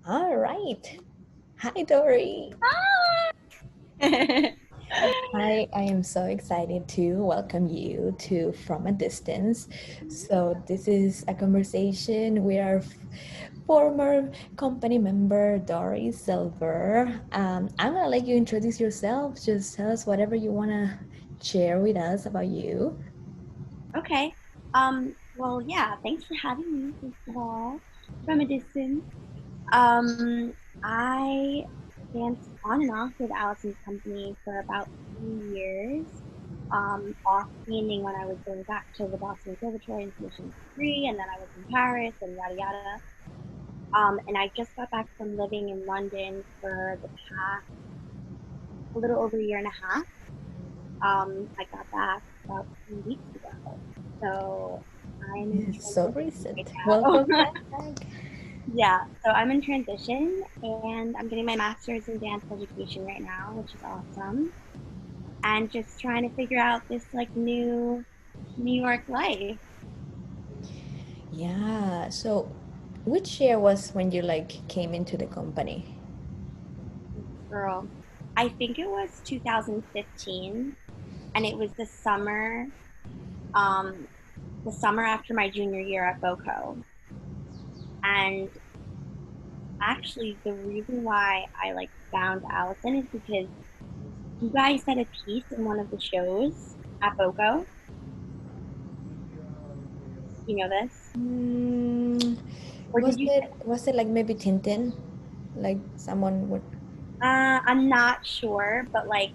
All right. Hi, Dorrie. I am so excited to welcome you to From a Distance. So, this is a conversation with our former company member, Dorrie Silver. I'm going to let you introduce yourself. Just tell us whatever you want to share with us about you. Okay. Well, yeah, thanks for having me, first of all, from a distance. I danced on and off with Allison's company for about 3 years. Off meaning when I was going back to the Boston Conservatory and finishing my degree, and then I was in Paris and yada yada. And I just got back from living in London for the past a little over a year and a half. I got back about 3 weeks ago. So I'm in It's so transition right recent. now. Welcome back. Yeah, so I'm in transition and I'm getting my master's in dance education right now, which is awesome. And just trying to figure out this like new New York life. Yeah. So, which year was when you came into the company? Girl, I think it was 2015 and it was um the summer after my junior year at BOCO. And actually the reason why I like found Allison is because you guys said a piece in one of the shows at BOCO. You know this? Mm, Or did you? was it like maybe Tintin? Like someone would. I'm not sure, but like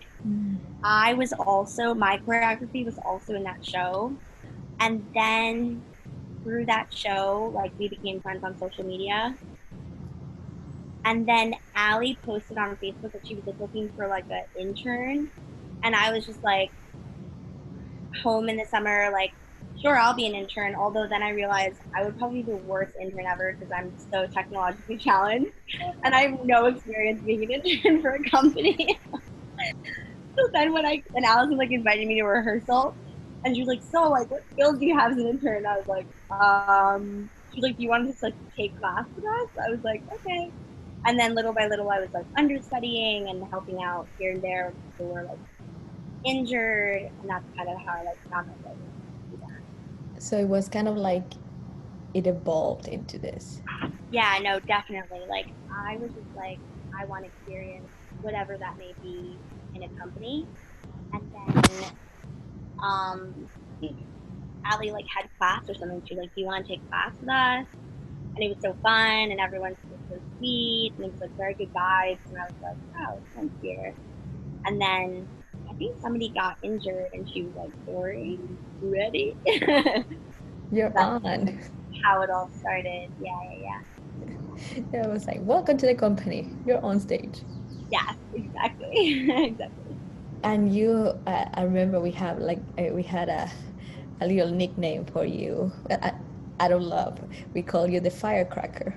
I was also my choreography was also in that show, and then through that show, like we became friends on social media, and then Allie posted on Facebook that she was like looking for like an intern, and I was just like home in the summer, like sure I'll be an intern. Although then I realized I would probably be the worst intern ever because I'm so technologically challenged, and I have no experience being an intern for a company. So then when Allison like invited me to a rehearsal and she was like, so like what skills do you have as an intern? And I was like, she's like, do you want to just like take class with us? I was like, okay. And then little by little I was like understudying and helping out here and there when people were like injured, and that's kind of how I like found myself to do that. So it was kind of like it evolved into this. Yeah, no, definitely. Like I was just like, I want to experience whatever that may be in a company. And then I think Allie like had class or something. She was like, "Do you want to take class with us?" And it was so fun, and everyone was so sweet, and it was like very good vibes. And I was like, "Wow, it's nice here." And then I think somebody got injured, and she was like, "Dorrie, you ready?" You're That's on. how it all started. Yeah, yeah, It was like, welcome to the company. You're on stage. yeah. Yes, exactly, exactly. And you, I remember we had a little nickname for you. Out of love, we call you the firecracker.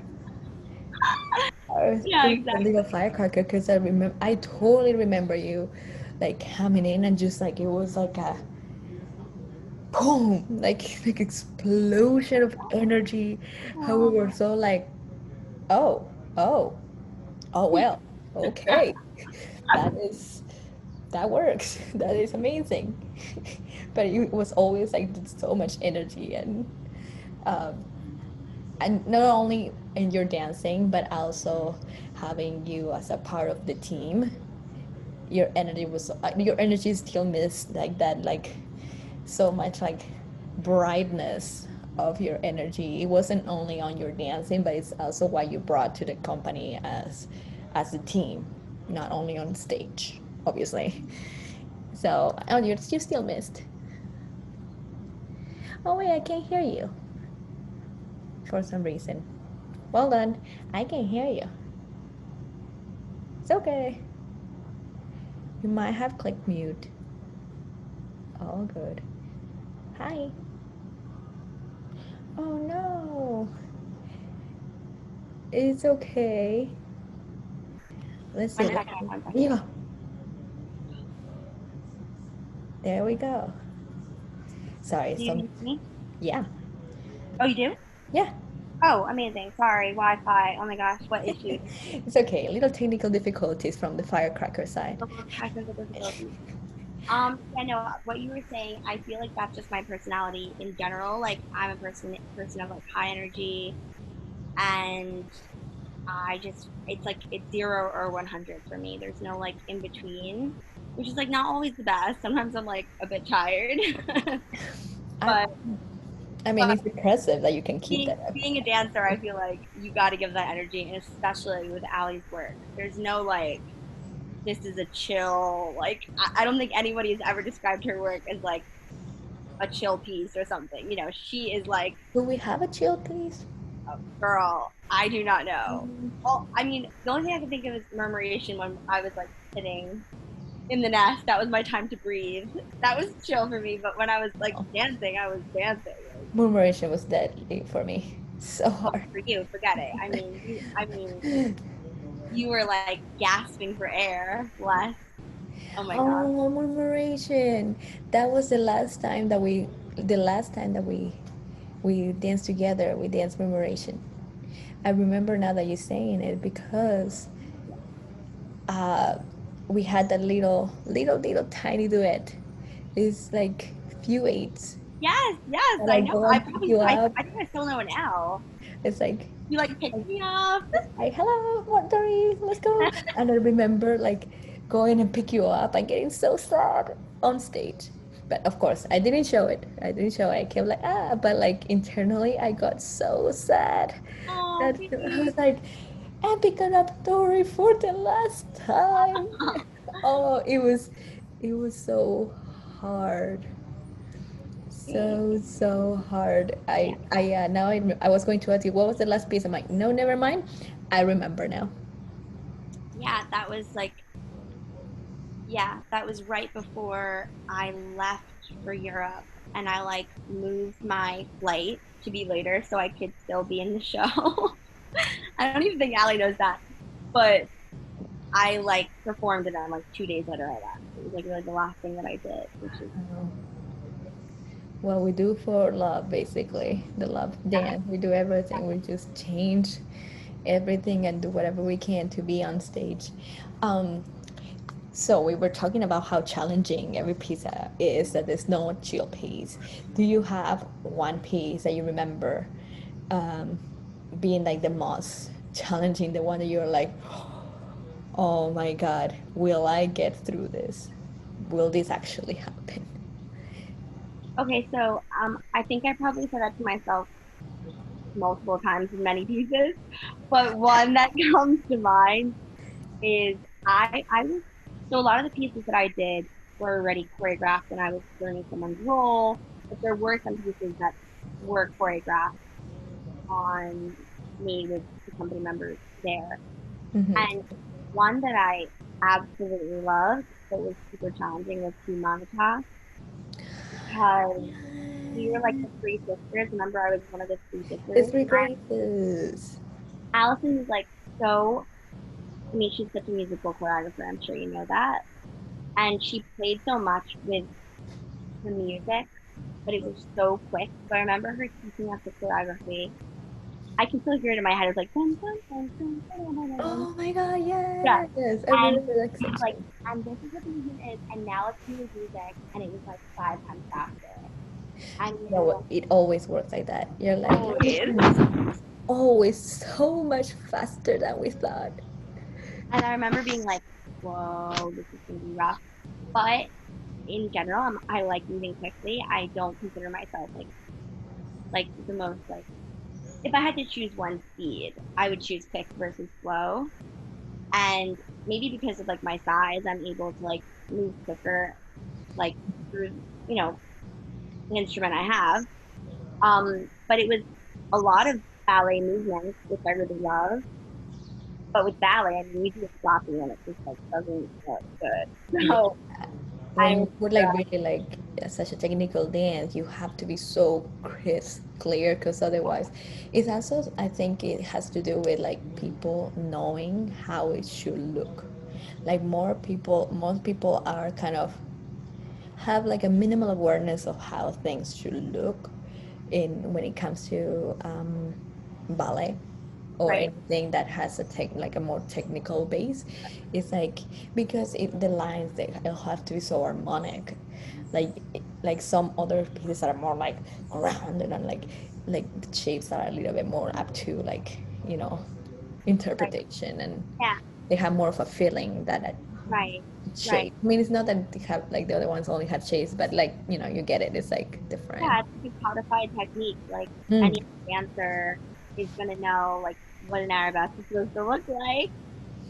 Yeah, The little exactly. firecracker, because I totally remember you, like coming in and just like it was like a boom, like explosion of energy. How we were Oh. so like, oh, oh, oh well, okay, that is that works. That is amazing. But it was always like so much energy um, and not only in your dancing, but also having you as a part of the team. Your energy still missed like that, like so much like brightness of your energy. It wasn't only on your dancing, but it's also what you brought to the company as a team, not only on stage, obviously. So, oh, you still missed. Oh wait, I can't hear you for some reason. Well done, I can hear you. It's okay. You might have clicked mute. All good. Hi. Oh no. It's okay. Let's see. One second, one second. Yeah, there we go. Sorry, Do you some hear me? yeah. Oh, you do? Yeah. Oh, amazing. Sorry, Wi-Fi. Oh my gosh, what issues? It's okay. Little technical difficulties from the firecracker side. Little technical difficulties. Yeah, no, what you were saying, I feel like that's just my personality in general. Like I'm a person of like high energy, and I just it's like it's 0 or 100 for me. There's no like in between, which is like not always the best. Sometimes I'm like a bit tired, I, but I mean, but it's impressive that you can keep that up. being a dancer, I feel like you got to give that energy, and especially with Allie's work. There's no like this is a chill like I don't think anybody has ever described her work as like a chill piece or something. You know, she is like, Do we have a chill, please? girl, I do not know. Well, I mean, the only thing I can think of is murmuration when I was like sitting in the nest. That was my time to breathe. That was chill for me. But when I was like Oh, dancing, I was dancing. Like, murmuration was deadly for me. So oh, hard. for you, forget it. You were like gasping for air. Bless. Oh my god. Oh, murmuration. That was the last time that we danced together. We danced murmuration. I remember now that you're saying it because uh, we had that little tiny duet. It's like few eights, Yes, yes, and I I know. go I and pick probably, you up. I think I still know it now. It's You like picked me up. like hello, what Dory, let's go. And I remember like going and pick you up and getting so sad on stage. But of course, I didn't show it. I didn't show it. I kept like but like internally, I got so sad Oh, that I baby. was like, I'm picking up Dory for the last time. Oh, it was so hard, so hard. I was going to ask you what was the last piece. I'm like, no, never mind. I remember now. Yeah, that was like, yeah, that was right before I left for Europe, and I like moved my flight to be later so I could still be in the show. I don't even think Allie knows that, but I like performed it on like 2 days later I left. It was like really the last thing that I did, which is What we do for love, basically, the love yeah, dance. We do everything. We just change everything and do whatever we can to be on stage. Um, so we were talking about how challenging every piece is. That there's no chill piece. Do you have one piece that you remember um, being like the most challenging? The one that you're like, oh my God, will I get through this? Will this actually happen? okay. So I think I probably said that to myself multiple times in many pieces, but one that comes to mind is I was so a lot of the pieces that I did were already choreographed and I was learning someone's role, but there were some pieces that were choreographed on me with the company members there. Mm-hmm. And one that I absolutely loved but was super challenging was Team Montage because we were like the three sisters. Remember, I was one of the three The sisters. Three Graces. Allison is like so. I mean, she's such a musical choreographer. I'm sure you know that. And she played so much with the music, but it was so quick. So I remember her teaching us the choreography. I can still hear it in my head. It was like dun, dun, dun, dun, dun, dun, dun, dun. Oh my God, Yeah, yes. I and remember that she was like, section. and this is what the movement is, and now let's do the music, and it was like 5 times faster. And Yeah, you it always works like that. You're like, always. everything is always so much faster than we thought. And I remember being like, whoa, this is gonna be rough. But in general, I like moving quickly. I don't consider myself like the most like if I had to choose one speed, I would choose quick versus slow. And maybe because of like my size, I'm able to like move quicker, like through, you know, the instrument I have. But it was a lot of ballet movements, which I really love. But with ballet, I mean, you do a floppy and it just like doesn't look good. Yeah. So I When you would, put like really like such a technical dance, you have to be so crisp, clear, because otherwise, it's also I think it has to do with like people knowing how it should look. Like most people are kind of have like a minimal awareness of how things should look in when it comes to ballet or Right. anything that has a like a more technical base. It's like because the lines they have to be so harmonic, like some other pieces that are more like grounded and like the shapes that are a little bit more up to like Right. interpretation, and Yeah. they have more of a feeling that a Right. Right. shape. I mean, it's not that they have like the other ones only have shapes, but like you get it. It's like different. Yeah, it's like a codified technique. Like Mm. any dancer is gonna know like what an arabesque is supposed to look like.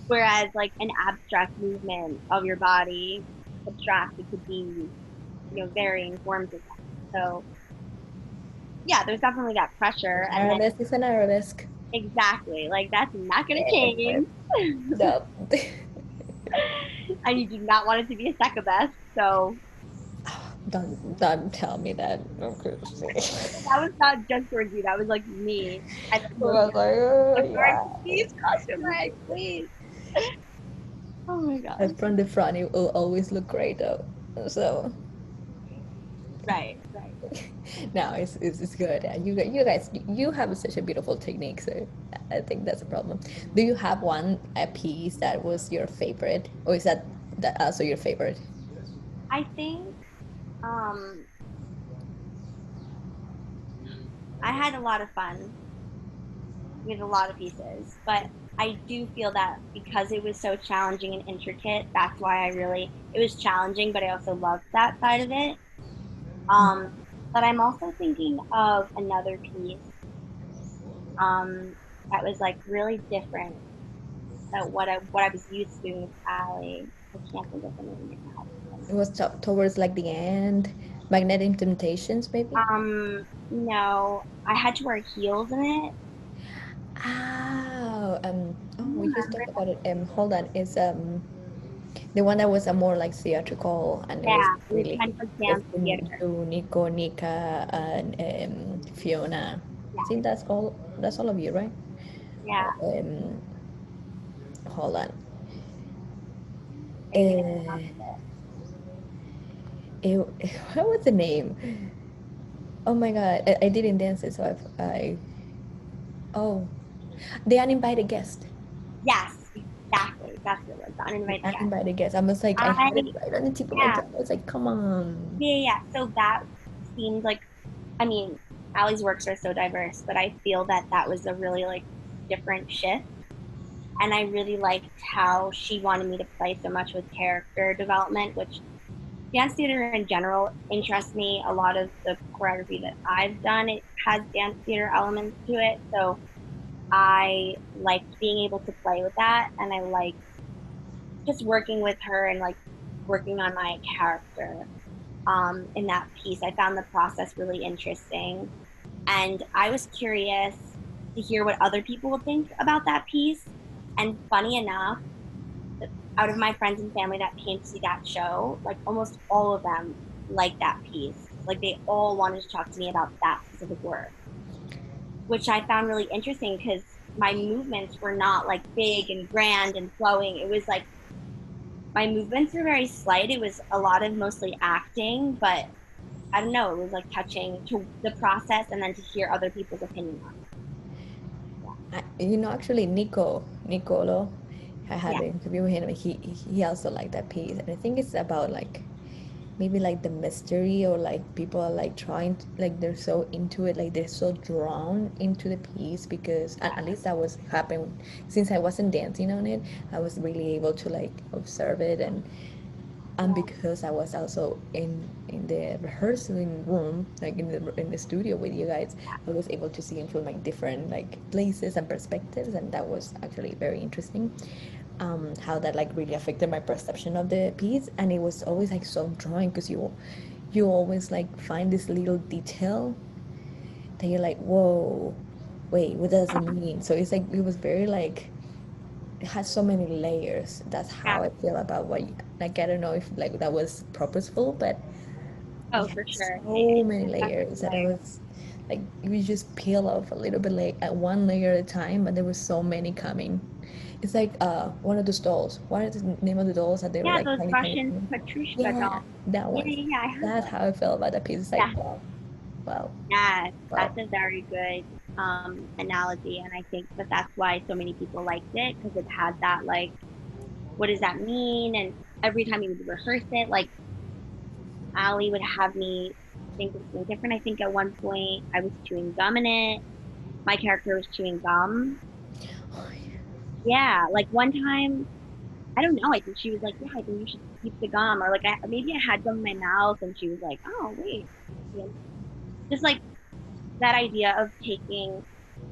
Whereas like an abstract movement of your body, abstract, it could be, varying forms of that. So yeah, there's definitely that pressure. An And then arabesque is an arabesque. exactly, like that's not gonna Anyway, change. no. And you do not want it to be a secabesque. So Don't tell me that. Okay. that was not just towards you, that was like me. And then I most was like, oh, of yeah. please customize, please. Oh my But god. from the front, it will always look great though. So, Right, right. no, it's good. You guys, you have such a beautiful technique. So, I think that's a problem. Do you have a piece that was your favorite, or is that also your favorite? I think um I had a lot of fun with a lot of pieces, but I do feel that because it was so challenging and intricate, that's why it was challenging, but I also loved that side of it. Um, but I'm also thinking of another piece that was like really different that what I was used to doing with Ali. I can't think of the name right now. It was towards like the end, magnetic temptations, maybe. No, I had to wear heels in it. Oh, Do you we just remember? talked about it. Hold on, is the one that was a more like theatrical, and it was Yeah, it was really kind of like it's dance theater. you, Nico, Nika, and Fiona. I Yeah, think that's all of you, right? yeah. Um, hold on. Are you gonna pronounce Uh, it? it, what was the name? Oh my god, I didn't dance it, so oh, the uninvited guest. Yes, exactly. That's what it was. The The uninvited guest. uninvited guest. I was like, I I had it right on the tip of my Yeah, tongue. I was like, come on. yeah, yeah. So that seemed like, I mean, Allie's works are so diverse, but I feel that that was a really like different shift, and I really liked how she wanted me to play so much with character development, which dance theater in general interests me. A lot of the choreography that I've done, it has dance theater elements to it, so I liked being able to play with that, and I liked just working with her and like working on my character in that piece. I found the process really interesting. And I was curious to hear what other people would think about that piece. And funny enough, out of my friends and family that came to see that show, like almost all of them liked that piece. Like they all wanted to talk to me about that specific work, which I found really interesting because my movements were not like big and grand and flowing. It was like my movements were very slight. It was a lot of mostly acting, but I don't know, it was like touching to the process and then to hear other people's opinion on it. Actually, Nicolo, I had Yeah. an interview with him. He also liked that piece, and I think it's about like maybe like the mystery, or like people are like trying to, like they're so into it, like they're so drawn into the piece, because at least that was happening since I wasn't dancing on it. I was really able to like observe it, and Yeah. because I was also in the rehearsing room, like in the studio with you guys, I was able to see him from like different like places and perspectives, and that was actually very interesting. How that like really affected my perception of the piece, and it was always like so drawing, because you always like find this little detail that you're like, whoa, wait, what does it mean? So it's like it was very like it has so many layers. That's Yeah. how I feel about what like I don't know if like that was purposeful, but Oh, it had for sure. so many It's layers definitely that I layered. was like you just peel off a little bit like at one layer at a time, but there was so many coming. It's like one of those dolls. What is the name of the dolls that they were Yeah, like those tiny tiny Russian tiny? Petrushka Yeah, dolls. that Yeah, one. yeah, yeah, I have That's those. how I felt about that piece. It's like Yeah. wow, wow, Yes, wow. that's a very good. analogy, and I think that that's why so many people liked it because it had that like, what does that mean? And every time we would rehearse it, like Ali would have me think of something different. I think at one point I was chewing gum in it. My character was chewing gum. Oh, yeah. Yeah, like one time, I don't know. I think she was like, "Yeah, I think you should keep the gum," or like, maybe I had gum in my mouth, and she was like, "Oh, wait." Yeah. Just like that idea of taking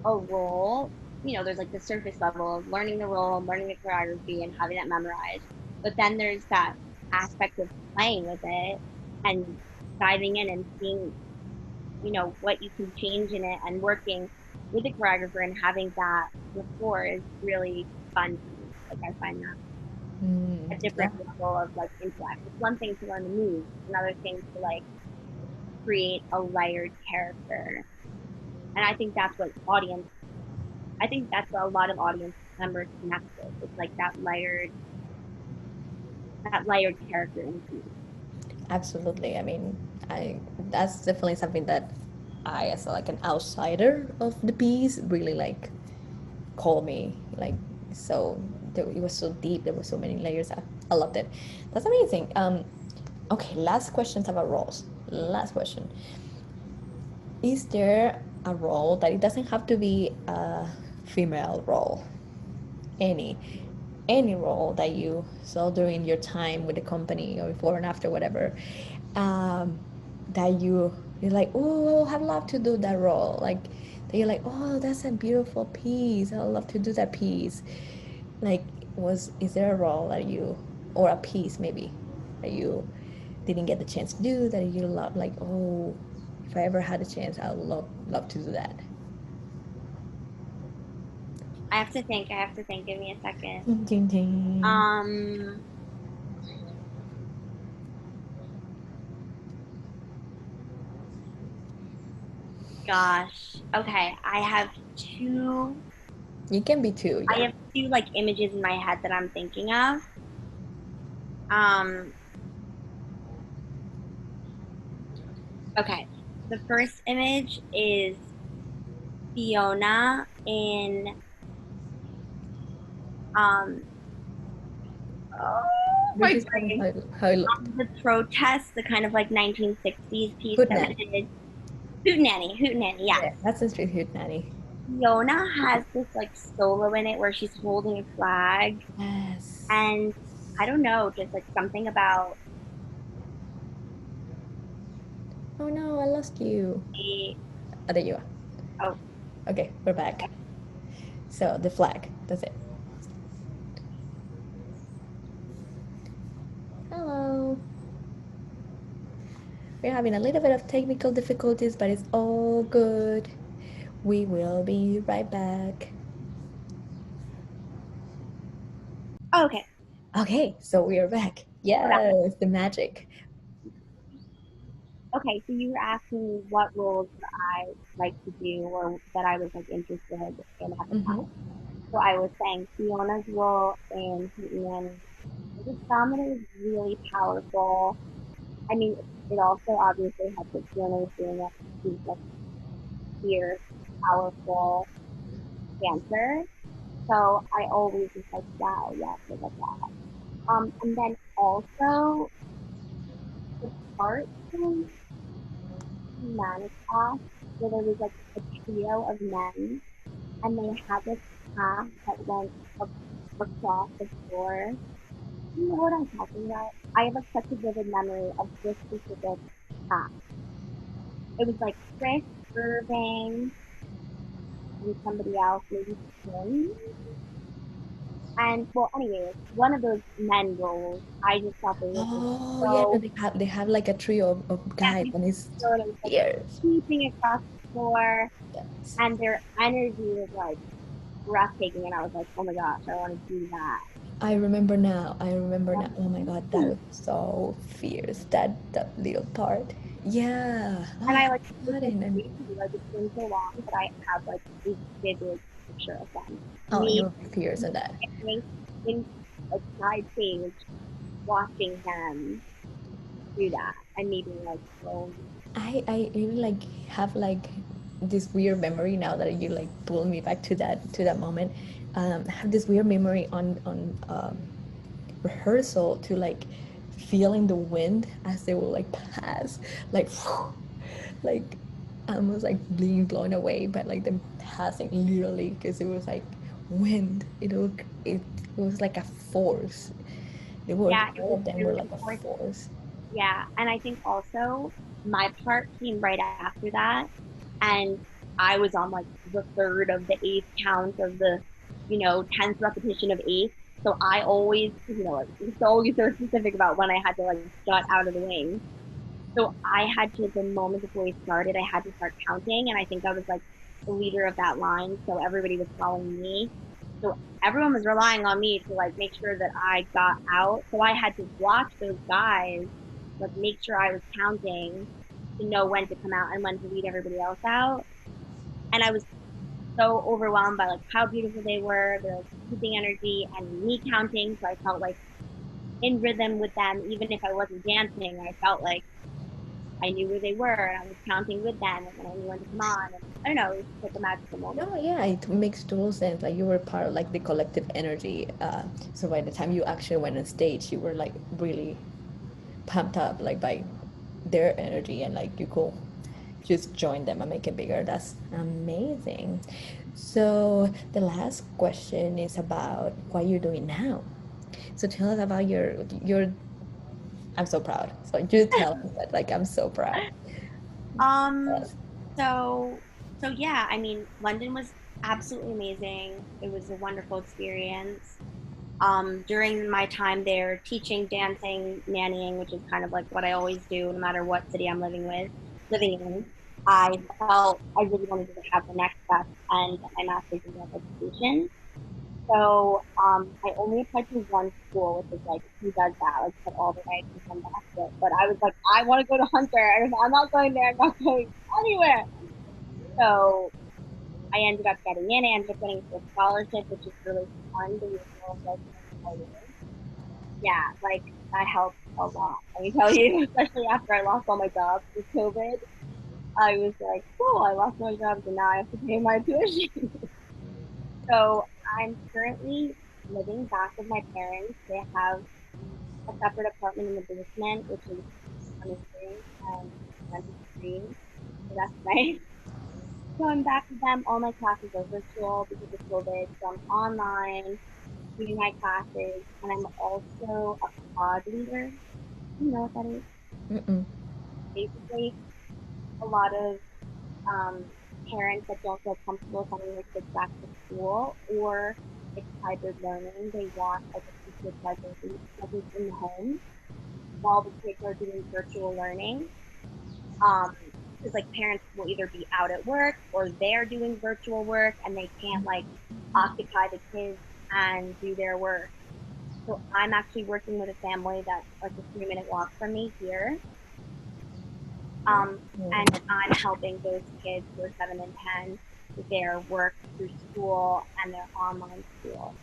a role, there's like the surface level of learning the role, learning the choreography, and having that memorized. But then there's that aspect of playing with it and diving in and seeing, what you can change in it and working with the choreographer and having that rapport is really fun for me. Like I find that a Yeah, different level of like intellect. It's one thing to learn the moves, another thing to like create a layered character. And I think that's what a lot of audience members connect with. It's like that layered character in the piece. absolutely. I mean, I that's definitely something that I, as like an outsider of the piece, really like call me like so. It was so deep. There were so many layers. I loved it. That's amazing. Okay, last questions about roles. Last question. Is there a role that it doesn't have to be a female role? Any any role that you saw during your time with the company or before and after whatever, um, that you're like, oh, I'd love to do that role, like that you're like, oh, that's a beautiful piece, I'd love to do that piece, like, was is there a role that you, or a piece maybe, that you didn't get the chance to do that you love, like, oh, if I ever had a chance I'd love to do that. I have to think. I have to think. Give me a second. Ding, ding, ding. Um, Gosh. Okay, two. You can be two, I yeah. have two like images in my head that I'm thinking of. Um, okay. The first image is Fiona in um oh We're my describing brain. how it looked. The protest, the kind of like 1960s piece Hood that we nanny. did. Hootenanny, Hootenanny, yes. Yeah, that's a street hood nanny. Fiona has this like solo in it where she's holding a flag, Yes. and I don't know, just like something about Oh no, I lost you. the Oh, there you are. oh Okay, we're back. So the flag. That's it. Hello. We're having a little bit of technical difficulties, but it's all good. We will be right back. okay. Okay, so we are back. We're back. Yes, the magic. Okay, so you were asking me what roles that I like to do or that I was like interested in at the Mm-hmm. time. So I was saying Fiona's role in Hootenanny. I just found that it was really powerful. I mean, it also obviously had to Fiona was doing it. She's like fierce, powerful dancer. So I always was like, wow, yes, I get that. And then also the part in Manifest where there was like a trio of men and they had this path that went across the floor. You know what I'm talking about? I have like such a vivid memory of this specific path. It was like Chris, Irving, and somebody else, maybe Tim. And well, anyways, one of those men roles, I just thought they were just Oh yeah, no, so they have like a trio of guys, epic. and it's Sort of like fierce. sweeping across the floor, Yes. and their energy was like breathtaking. And I was like, oh my gosh, I want to do that. I remember now. I remember now. Oh my god, that was so fierce. That little part. Yeah. And Oh, I like I it's got so it. And crazy. Like it's been so long, but I have like a vivid picture of them. oh, Me you were fierce in that. in like side stage watching them do that and me being like, oh, I really like have like this weird memory now that you like pull me back to that moment. I have this weird memory on rehearsal to like feeling the wind as they will like pass, like like almost like being blown away, but like them passing literally because it was like wind. It was like a force. They were Yeah, it all was of them were really like a important. force. Yeah, and I think also my part came right after that, and I was on like the third of the eighth count of the, 10th repetition of eighth. So I always, like, it's always so specific about when I had to like jut out of the wing. So I had to, the moment the boys started, I had to start counting, and I think I was like the leader of that line, so everybody was following me. So everyone was relying on me to like make sure that I got out. So I had to watch those guys, like make sure I was counting to know when to come out and when to lead everybody else out. And I was so overwhelmed by like how beautiful they were, their like, keeping energy, and me counting. So I felt like in rhythm with them, even if I wasn't dancing. I felt like I knew where they were and I was counting with them, and then I knew when to come on. And I don't know, it was just like a magical moment. No, yeah, it makes total sense. Like you were part of like the collective energy. So by the time you actually went on stage, you were like really pumped up like by their energy, and like you could just join them and make it bigger. That's amazing. So the last question is about what you're doing now. So tell us about your. I'm so proud. So you tell us that like I'm so proud. Um, Yes. so yeah, I mean, London was absolutely amazing. It was a wonderful experience. During my time there, teaching, dancing, nannying, which is kind of like what I always do, no matter what city I'm living in. I felt I really wanted to have the next step and get my master's in dance education. So I only applied to one school, which is like who does that, like put all their eggs in one basket. But I was like, I want to go to Hunter. And if I'm not going there, I'm not going anywhere. So I ended up getting in. I ended up getting a scholarship, which is really fun. But you're more like, yeah, like that helped a lot. Let me tell you, especially after I lost all my jobs with COVID. I was like, oh, I lost my jobs and now I have to pay my tuition. So I'm currently living back with my parents. They have a separate apartment in the basement, which is amazing, and rent is free. So that's nice. So I'm back with them. All my classes are virtual because of COVID. So I'm online doing my classes, and I'm also a pod leader. You know what that is? Mm-mm. Basically, a lot of um, parents that don't feel comfortable sending their kids back to school, or it's hybrid learning. They want like a teacher presence in the home while the kids are doing virtual learning. Um, because like parents will either be out at work or they're doing virtual work and they can't like occupy the kids and do their work. So I'm actually working with a family that's like a 3-minute walk from me here. And I'm helping those kids who are 7 and 10 with their work through school and their online school.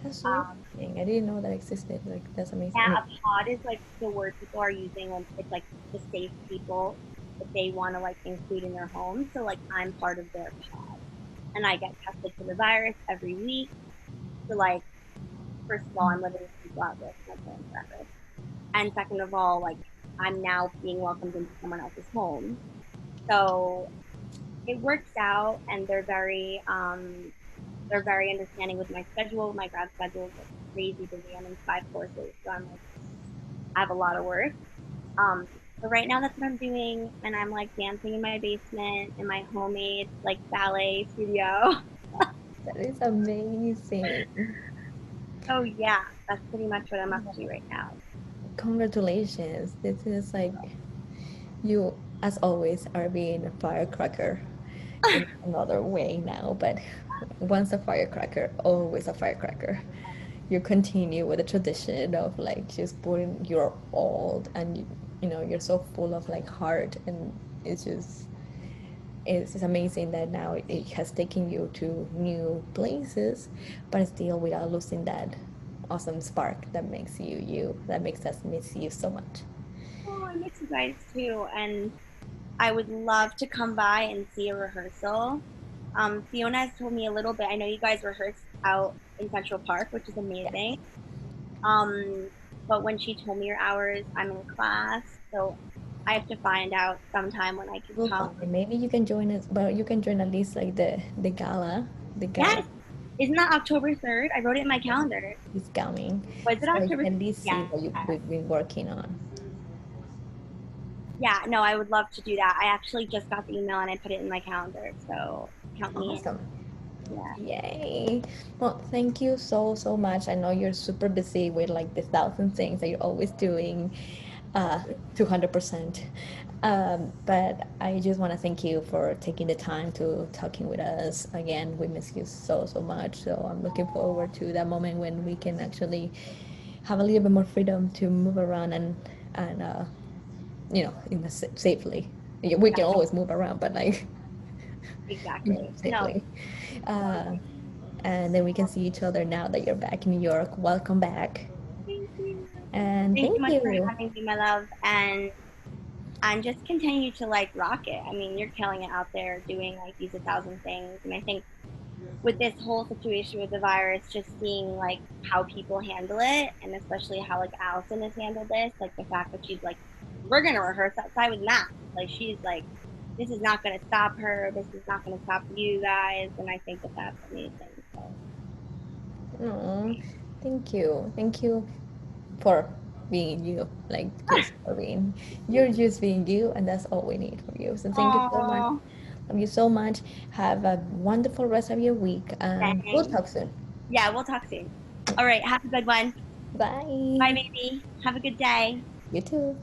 That's so Um, interesting. I didn't know that existed. Like that's amazing. I yeah, mean, a pod is like the word people are using when it's like the safe people that they want to like include in their home. So like I'm part of their pod, and I get tested for the virus every week. So like first of all, I'm living with people at risk, my parents are at risk, and second of all, like I'm now being welcomed into someone else's home. So it works out, and they're very understanding with my schedule. My grad schedule is like crazy busy. I'm in 5 courses, so I'm like I have a lot of work. Um, but right now that's what I'm doing, and I'm like dancing in my basement in my homemade like ballet studio. that is amazing. So yeah, that's pretty much what I'm up to right now. Congratulations. This is like you, as always, are being a firecracker in another way now, but once a firecracker, always a firecracker. You continue with the tradition of like just putting your all, and you know you're so full of like heart, and it's just it's amazing that now it has taken you to new places, but still without losing that awesome spark that makes you, that makes us miss you so much. Oh, I miss you guys too, and I would love to come by and see a rehearsal. Fiona has told me a little bit. I know you guys rehearse out in Central Park, which is amazing. Yes. Um, but when she told me your hours, I'm in class, so I have to find out sometime when I can We'll come. find. Maybe you can join us, but you can join at least like the gala. The gala Yes, isn't that October 3rd? I wrote it in my calendar. is coming, Was it so you October? can at least see Yeah. what we've been working on. Yeah, no, I would love to do that. I actually just got the email and I put it in my calendar, so count me Awesome. in. Yeah. Yay. Well, thank you so, so much. I know you're super busy with like the thousand things that you're always doing, uh, 200%. But I just want to thank you for taking the time to talking with us. Again, we miss you so, so much. So I'm looking forward to that moment when we can actually have a little bit more freedom to move around and in a safely. Yeah, we Yeah, can always move around, but like exactly. No, safely. Uh, and then we can see each other now that you're back in New York. Welcome back. thank you. And Thank you thank much for you. having me, my love, and just continue to like rock it. I mean, you're killing it out there doing like these 1,000 things, and I think with this whole situation with the virus, just seeing like how people handle it, and especially how like Allison has handled this, like the fact that she's like, we're gonna rehearse outside with masks. Like she's like, this is not gonna stop her. This is not gonna stop you guys, and I think that that's amazing. So Oh, thank you. Thank you for being you. Like just for being you're just being you and that's all we need from you. So thank you so much. oh, Love you so much. Have a wonderful rest of your week and we'll dang. talk soon. Yeah, we'll talk soon. All right, have a good one. Bye, Bye. baby. Have a good day. You too.